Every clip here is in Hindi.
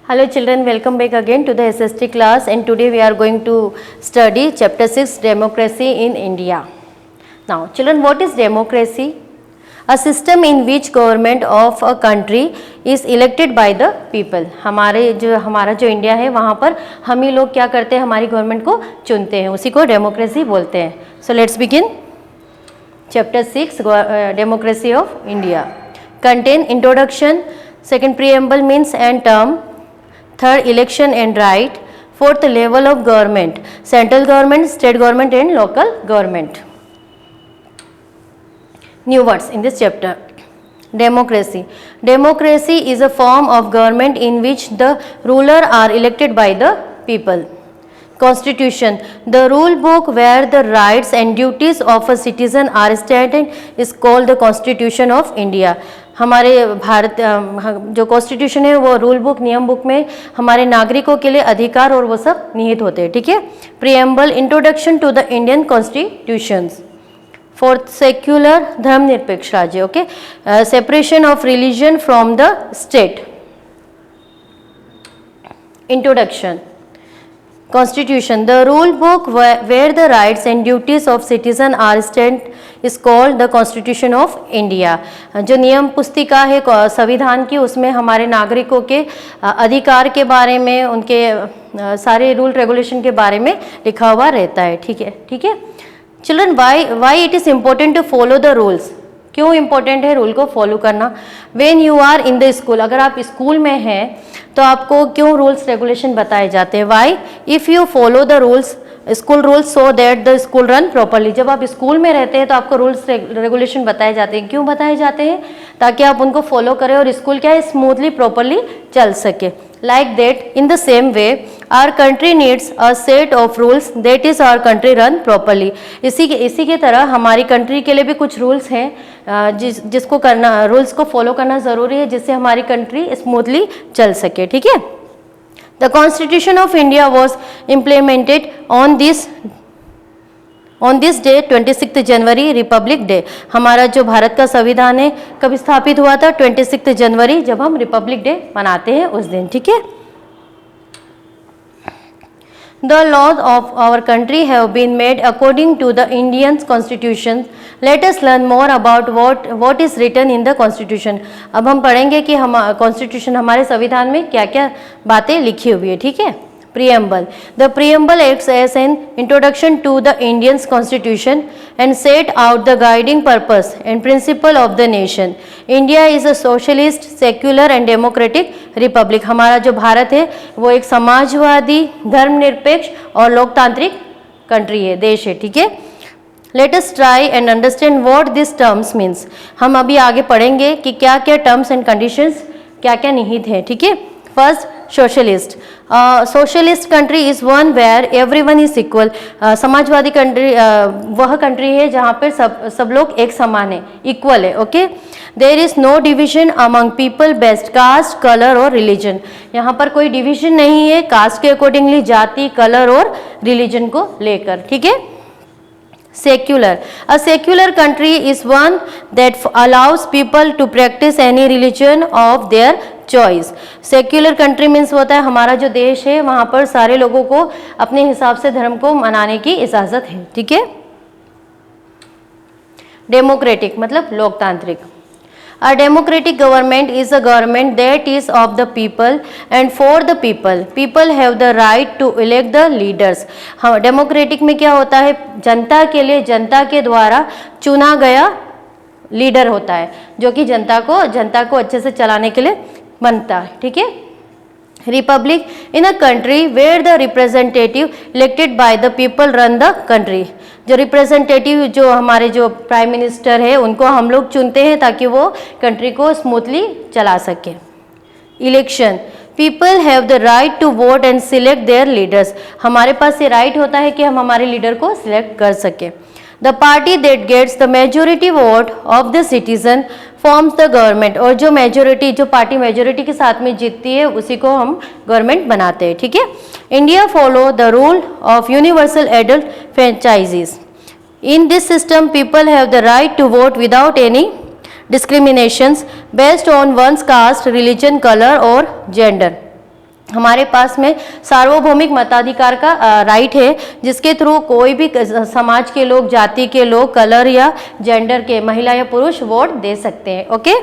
Hello children, welcome back again to the SST class, and today we are going to study chapter 6 democracy in India. Now children, what is democracy? A system in which government of a country is elected by the people. हमारा जो इंडिया है वहाँ पर हम ही लोग क्या करते हैं, हमारी गवर्नमेंट को चुनते हैं, उसी को डेमोक्रेसी बोलते हैं. So let's begin. Chapter 6 Democracy of India. Contain introduction. Second, preamble means and term. Third, election and right. Fourth, level of government, central government, state government and local government. New words in this chapter. Democracy. Democracy is a form of government in which the ruler are elected by the people. Constitution. The rule book where the rights and duties of a citizen are stated is called the Constitution of India. हमारे भारत जो कॉन्स्टिट्यूशन है वो रूल बुक, नियम बुक में हमारे नागरिकों के लिए अधिकार और वो सब निहित होते हैं. ठीक है. Preamble, introduction to the Indian constitutions. Fourth, secular, धर्मनिरपेक्ष राज्य. Okay. Separation of religion from the state. Introduction. Constitution. The rule book where the rights and duties of citizen are stated is called the Constitution of India. जो नियम पुस्तिका है संविधान की, उसमें हमारे नागरिकों के अधिकार के बारे में, उनके सारे रूल रेगुलेशन के बारे में लिखा हुआ रहता है. ठीक है. ठीक है. Children, why it is important to follow the rules. क्यों इम्पोर्टेंट है रूल को फॉलो करना? When you are in the school, अगर आप स्कूल में हैं तो आपको क्यों रूल्स रेगुलेशन बताए जाते हैं? Why? If you follow the rules, school rules, so that the school run properly. जब आप स्कूल में रहते हैं तो आपको रूल्स रेगुलेशन बताए जाते हैं. क्यों बताए जाते हैं? ताकि आप उनको फॉलो करें और स्कूल क्या है, स्मूथली प्रॉपरली चल सके. Like that, in the same way our country needs a set of rules that is our country run properly. इसी के तरह हमारी कंट्री के लिए भी कुछ रूल्स हैं जिसको करना, रूल्स को फॉलो करना ज़रूरी है, जिससे हमारी कंट्री स्मूथली चल सके. ठीक है. The constitution of India was implemented on this day 26 January, Republic day. हमारा जो भारत का संविधान है कब स्थापित हुआ था? 26 जनवरी, जब हम रिपब्लिक डे मनाते हैं उस दिन. ठीक है. The laws of our country have been made according to the Indian Constitution. Let us learn more about what is written in the Constitution. अब हम पढ़ेंगे कि हम कॉन्स्टिट्यूशन, हमारे संविधान में क्या क्या बातें लिखी हुई है. ठीक है. Preamble. The preamble acts as an introduction to the Indian Constitution and set out the guiding purpose and principle of the nation. India is a socialist, secular and democratic republic. हमारा जो भारत है वो एक समाजवादी, धर्मनिरपेक्ष और लोकतांत्रिक कंट्री है, देश है. ठीक है. Let us try and understand what these terms means. हम अभी आगे पढ़ेंगे कि क्या क्या टर्म्स एंड कंडीशंस क्या क्या निहित हैं. ठीक है. First, socialist. Socialist country is one where everyone is equal. समाजवादी कंट्री वह कंट्री है जहाँ पर सब लोग एक समान है, इक्वल है. Okay. There is no division among people based caste, colour और रिलीजन. यहाँ पर कोई डिवीजन नहीं है कास्ट के अकॉर्डिंगली, जाति, कलर और रिलीजन को लेकर. ठीक है. Secular. A secular country is one that allows people to practice any religion of their choice. Secular country means होता है हमारा जो देश है वहाँ पर सारे लोगों को अपने हिसाब से धर्म को मनाने की इजाज़त है. ठीक है. Democratic मतलब लोकतांत्रिक. A democratic government is a government that is of the people and for the people. People have the right to elect the leaders. हाँ, डेमोक्रेटिक में क्या होता है? जनता के लिए, जनता के द्वारा चुना गया लीडर होता है जो कि जनता को अच्छे से चलाने के लिए बनता है. ठीक है. Republic. In a country where the representative elected by the people run the country. जो रिप्रेजेंटेटिव, जो हमारे जो प्राइम मिनिस्टर है, उनको हम लोग चुनते हैं ताकि वो कंट्री को स्मूथली चला सके. Election. People have the right to vote and select their leaders. हमारे पास ये राइट होता है कि हम हमारे लीडर को सिलेक्ट कर सके. The party that gets the majority vote of the citizen forms the government. और जो मेजोरिटी, जो पार्टी मेजोरिटी के साथ में जीतती है उसी को हम गवर्नमेंट बनाते हैं. ठीक है. India follow the rule of universal adult franchises. In this system people have the right to vote without any discriminations based on one's caste, religion, color or gender. हमारे पास में सार्वभौमिक मताधिकार का राइट है, जिसके थ्रू कोई भी समाज के लोग, जाति के लोग, कलर या जेंडर के, महिला या पुरुष वोट दे सकते हैं। ओके,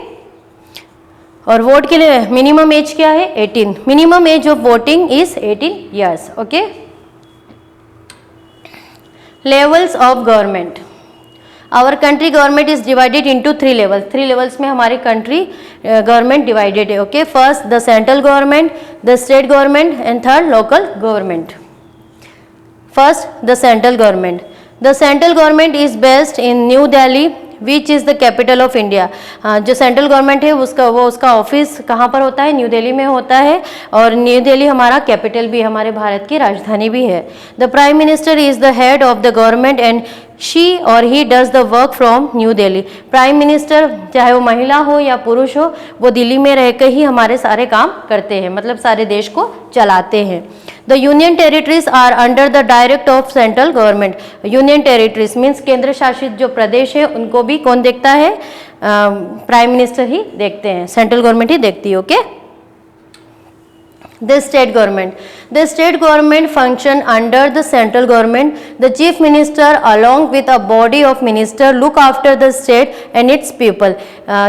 और वोट के लिए मिनिमम एज क्या है? 18। Minimum age of voting is 18 years. Okay, levels of government. Our country government is divided into 3 levels. 3 levels में हमारी कंट्री गवर्नमेंट डिवाइडेड है। Okay, first the central government, the state government and third local government. First the central government. The central government is based in New Delhi which is the capital of India. जो सेंट्रल गवर्नमेंट है उसका ऑफिस कहाँ पर होता है? न्यू दिल्ली में होता है, और न्यू दिल्ली हमारा कैपिटल भी, हमारे भारत की राजधानी भी है। The prime minister is the head of the government and she or he does the work from New Delhi. Prime minister चाहे वो महिला हो या पुरुष हो, वो दिल्ली में रहकर ही हमारे सारे काम करते हैं, मतलब सारे देश को चलाते हैं। The union territories are under the direct of central government. Union territories means केंद्र शासित जो प्रदेश है उनको भी कौन देखता है? प्राइम मिनिस्टर ही देखते हैं, सेंट्रल गवर्नमेंट ही देखती है। Okay, The state government. The state government function under the central government. The chief minister along with a body of minister look after the state and its people.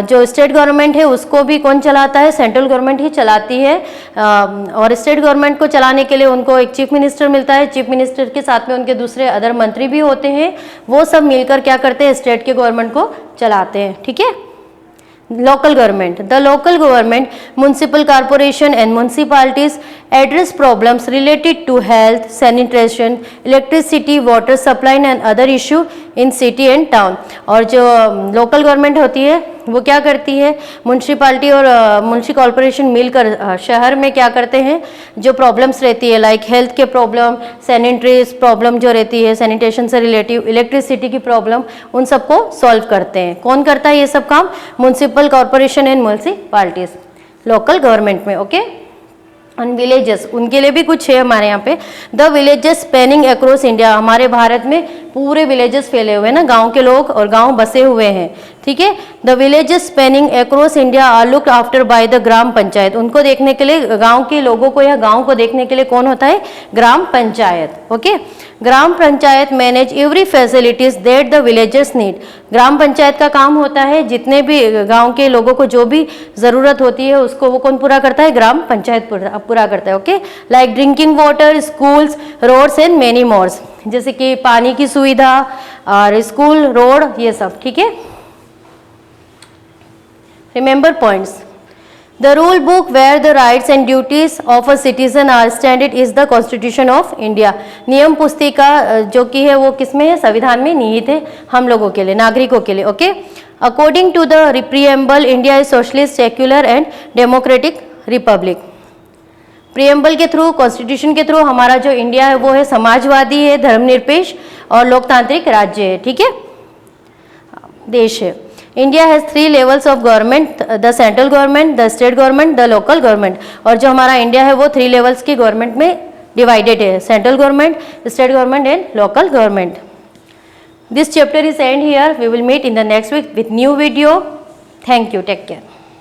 जो state government है उसको भी कौन चलाता है? central government ही चलाती है। और state government को चलाने के लिए उनको एक chief minister मिलता है। chief minister के साथ में उनके दूसरे अदर मंत्री भी होते हैं। वो सब मिलकर क्या करते हैं? state के गवर्नमेंट को चलाते हैं। ठीक है। Local government. The local government, municipal corporation and municipalities address problems related to health, sanitation, electricity, water supply and other issue in city and town. और जो local government होती है वो क्या करती है? म्यूनसिपालिटी और म्यूनसिपल कॉर्पोरेशन मिलकर शहर में क्या करते हैं? जो प्रॉब्लम्स रहती है लाइक हेल्थ के प्रॉब्लम, सैनिटरी प्रॉब्लम जो रहती है, सैनिटेशन से रिलेटिव, इलेक्ट्रिसिटी की प्रॉब्लम, उन सबको सॉल्व करते हैं। कौन करता है ये सब काम? Municipal corporation and municipalities, local government में। ओके, एंड विलेजेस, उनके लिए भी कुछ है हमारे यहाँ पे। The villages spanning across India. हमारे भारत में पूरे विलेजेस फैले हुए हैं ना, गांव के लोग और गांव बसे हुए हैं। ठीक है। The villages spanning across India are looked after by the gram panchayat. उनको देखने के लिए, गांव के लोगों को या गांव को देखने के लिए कौन होता है? Gram panchayat. Okay, gram panchayat manage every facilities that the villagers need. Gram panchayat का काम होता है जितने भी गांव के लोगों को जो भी ज़रूरत होती है उसको वो कौन पूरा करता है? ग्राम पंचायत पूरा करता है। Okay, like drinking water, schools, roads and many mores. जैसे कि पानी की सुविधा और स्कूल, रोड, ये सब। ठीक है। Remember points. The rule book where the rights and duties of a citizen are stated is the Constitution of India. नियम पुस्तिका जो कि है वो किसमें है? संविधान में निहित है हम लोगों के लिए, नागरिकों के लिए। Okay, according to the preamble India is socialist, secular and democratic republic. Preamble के थ्रू, कॉन्स्टिट्यूशन के थ्रू हमारा जो इंडिया है वो है समाजवादी है, धर्मनिरपेक्ष और लोकतांत्रिक राज्य है। ठीक है, देश है। India has 3 levels of government, the central government, the state government, the local government. और जो हमारा इंडिया है वो 3 लेवल्स की गवर्नमेंट में डिवाइडेड है, central government, state government and local government. This chapter is end here. We will meet in the next week with new video. Thank you, take care.